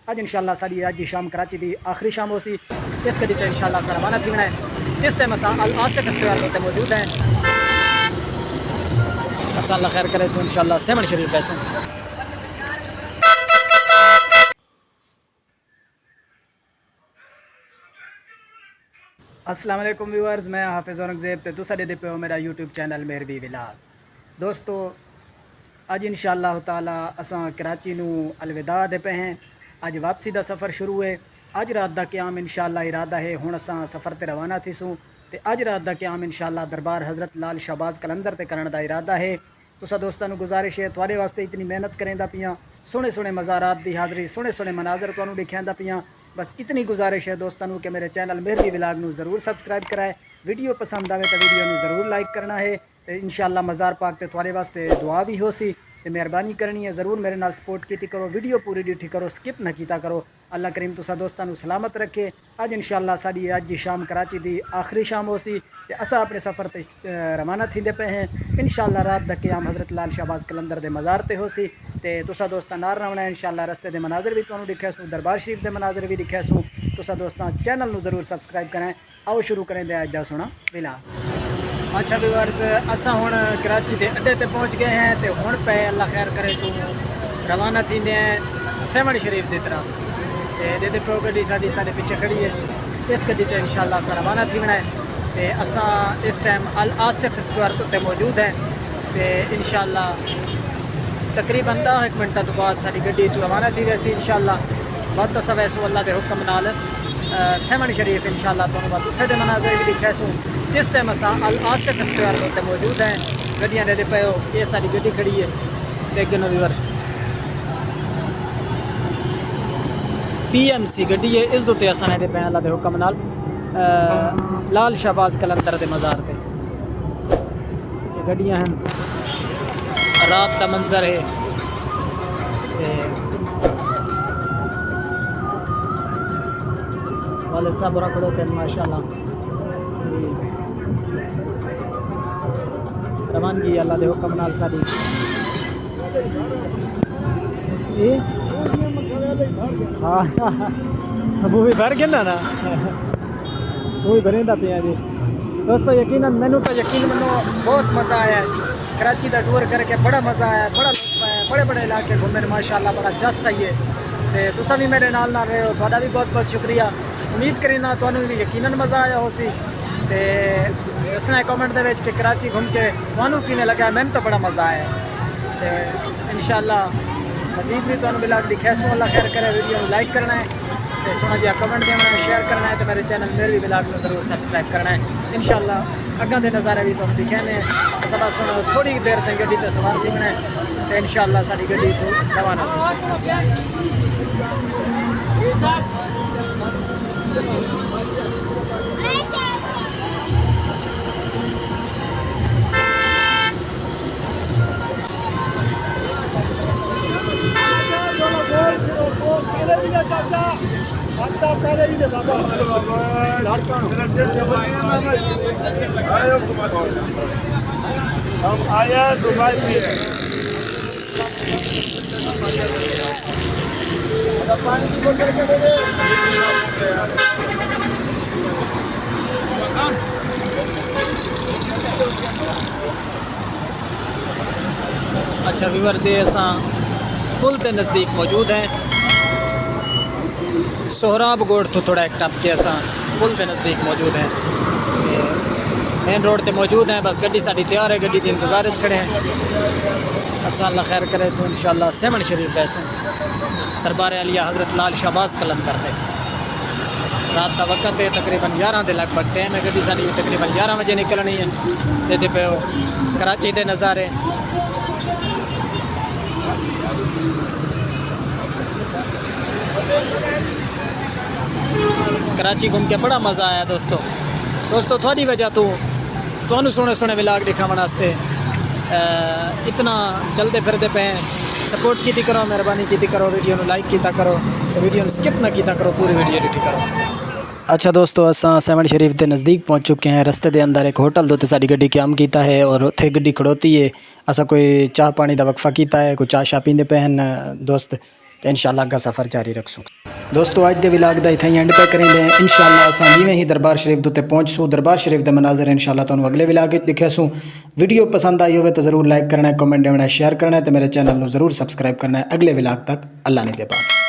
अज इंशाल्लाह साड़ी अज की शाम कराची की आखिरी शाम हो सी। इस गड्डी से इंशाल्लाह अस रवाना थी है। इस टाइम अस अल आसिफ स्क्वायर पर मौजूद हैं। अस अल्लाह खैर करे तो इंशाल्लाह सेवन शरीफ पैसों। अस्सलाम वालेकुम व्यूअर्स, मैं हाफिज़ औरंगज़ेब ते तुसा दे पे हो मेरा यूट्यूब चैनल मेरवी विलाग। दोस्तों अज इंशाअल्लाह ताला असां कराची नू अलविदा दे पे हैं। अज वापसी का सफ़र शुरू है। अज रात का क्याम इंशाअल्लाह इरादा है हुण असां सफ़र ते रवाना थीसूँ। ते अज रात का क्याम इंशाअल्लाह दरबार हज़रत लाल शाहबाज कलंदर ते करने का इरादा है। तुसा दोस्तों को गुजारिश है तुहाडे वास्ते इतनी मेहनत करेंदा पियाँ, सोहने सोहने मज़ारात की हाज़री, सोहने सोहने मनाजर तुहानू दिखांदा पियाँ। बस इतनी गुजारिश है दोस्तों कि मेरे चैनल मेरवी विलाग नू ज़रूर सबसक्राइब कराए। वीडियो पसंद आए तो वीडियो नू ज़रूर लाइक करना है। तो इंशाअल्लाह मज़ार पाक ते तुहाडे वास्ते दुआ भी हो सी। तो मेहरबानी करनी है, ज़रूर मेरे नाल सपोर्ट की करो, वीडियो पूरी डिठी करो, स्किप ना कीता करो। अल्लाह करीम तुसा दोस्तों को सलामत रखे। अज इंशाअल्लाह साड़ी अज की शाम कराची की आखिरी शाम हो सी। ते असा अपने सफ़र ते रवाना थींदे पे हैं। इंशाअल्लाह रात दा क़याम हज़रत लाल शाहबाज कलंदर दे मज़ार ते हो सी। ते तुसा दोस्तां नाल रवना है इंशाअल्लाह। रस्ते दे मनाजर भी तुहानू दिखासूँ, दरबार शरीफ दे मनाजर भी दिखासूँ। तुसा दोस्तां चैनल नू ज़रूर सबसक्राइब करें। आओ शुरू करें दे अज दा सोहना विलाग। अच्छा व्यूअर्स, असा हुण कराची के अड्डे ते पहुँच गए हैं। तो हुण पे अल्लाह खैर करे तो रवाना थींदे हैं सेवन शरीफ की तरफ। तो दे प्यो गड्डी साडी साडे पिछे खड़ी है। इस गड्डी ते इंशाअल्लाह अस रवाना थीना है। तो असा इस टाइम अल आसिफ स्क्वायर उत्ते मौजूद हैं। तो इंशाअल्लाह तकरीबन 10 मिनटों तो बाद साडी गड्डी तो रवाना थी वैसी इंशाअल्लाह। बस अस वैसो अल्लाह के हुक्म नाल सेवन शरीफ इंशाअल्लाह तुहानू बात उत्थे दे मनाज़र भी दिखासूँ। इस टाइम अस अल आसिफ स्क्वायर पर मौजूद हैं। गड्डियां दे पे हो, ये सारी गड्डी खड़ी है। देख नो व्यूअर्स, PMC गड्डी है। इस दे अस पे अल्लाह के हुक्म नाल लाल शाहबाज कलंदर के मज़ार पर ये गड्डियां हैं। रात का मंजर है। वाले साहब बड़ा खड़ोते हैं माशाअल्लाह। रवानगी अल्लाह के हुक्म नाल साडी हाँ वो भी भर गया ना वो भी भरेंदा पे जी। दोस्तों यकीनन मैनू तो यकीन मनो बहुत मज़ा आया है। कराची का टूर करके बड़ा मज़ा आया, बड़ा लुत्फ आया। बड़े बड़े इलाके घूमे माशाअल्लाह, बड़ा जस आई है। तो तुसा भी मेरे नाल रहे हो, थोड़ा भी बहुत बहुत शुक्रिया। उम्मीद करीना तुहानू भी यकीनन मज़ा आया हो सी। तो दसना है कमेंट दे कि कराची घूम के तुहानू किवें लगा। मैंने तो बड़ा मज़ा आया। तो इंशाअल्लाह मज़ीद भी तुहानू ब्लॉग दिखासूँ। अल्लाह खैर करे। वीडियो को लाइक करना है, तो सोहना जिहा कमेंट देना है, शेयर करना है। तो मेरे चैनल मेरे भी ब्लॉग को जरूर सबसक्राइब करना है। इंशाअल्लाह अग्गां दे नज़ारे भी तुहानू दिखाने। अस बस थोड़ी देर तक गड्डी ते सवार होना है। तो इंशाअल्लाह साडी गड्डी तो रवाना हो। हम आया दुबई में पानी की बोतल के दे दे। अच्छा व्यूअर्स, ये असां पुल के नज़दीक मौजूद हैं। सोहराब गोड़ तो थोड़ा एक टप के असां पुल के नज़दीक मौजूद हैं। मेन रोड पे मौजूद हैं। बस गड्डी साड़ी तैयार है, गड्डी के इंतज़ार खड़े हैं। अस अल्लाह खैर करे तो इंशाअल्लाह सेवन शरीफ पैसों दरबार आलिया हज़रत लाल शाहबाज कलंदर है। रात का वक्त है, तकरीबन 11 के लगभग टाइम है। गड्डी साड़ी तकरीबन 11 बजे निकलनी है। तो पे कराची के नज़ारे कराची घूम के बड़ा मज़ा आया दोस्तों थोड़ी वजह तो तुहानू सोहने सोहने व्लॉग दिखाने वास्ते इतना चलते फिरते पे हैं। सपोर्ट की करो, मेहरबानी की करो, वीडियो को लाइक किया करो, तो वीडियो स्किप ना किया करो, पूरी वीडियो देखी करो। अच्छा दोस्तों, असा सेवन शरीफ के नज़दीक पहुँच चुके हैं। रस्ते के अंदर एक होटल दो साड़ी गड्डी क्याम किया है और उत्थे गड्डी खड़ोती है। असा कोई चाह पानी का वक्फा किया है, कोई चाह शाह पींदे पे हैं दोस्त। तो इंशाल्लाह अग्गा सफ़र जारी रखसूँ। दोस्तों अज दे विलाग दा इत्थें एंड पे करेंगे। इंशाल्लाह असां जिवें ही दरबार शरीफ दे उत्ते पहुँचसूँ दरबार शरीफ दे मनाजर इंशाल्लाह तुहानूं अगले विलाग दिखे सूँ। वीडियो पसंद आई हो तो ज़रूर लाइक करना है, कमेंट देना है, शेयर करना है, तो मेरे चैनल को ज़रूर सबसक्राइब करना है। अगले विलाग तक अल्लाह ने दे पाक।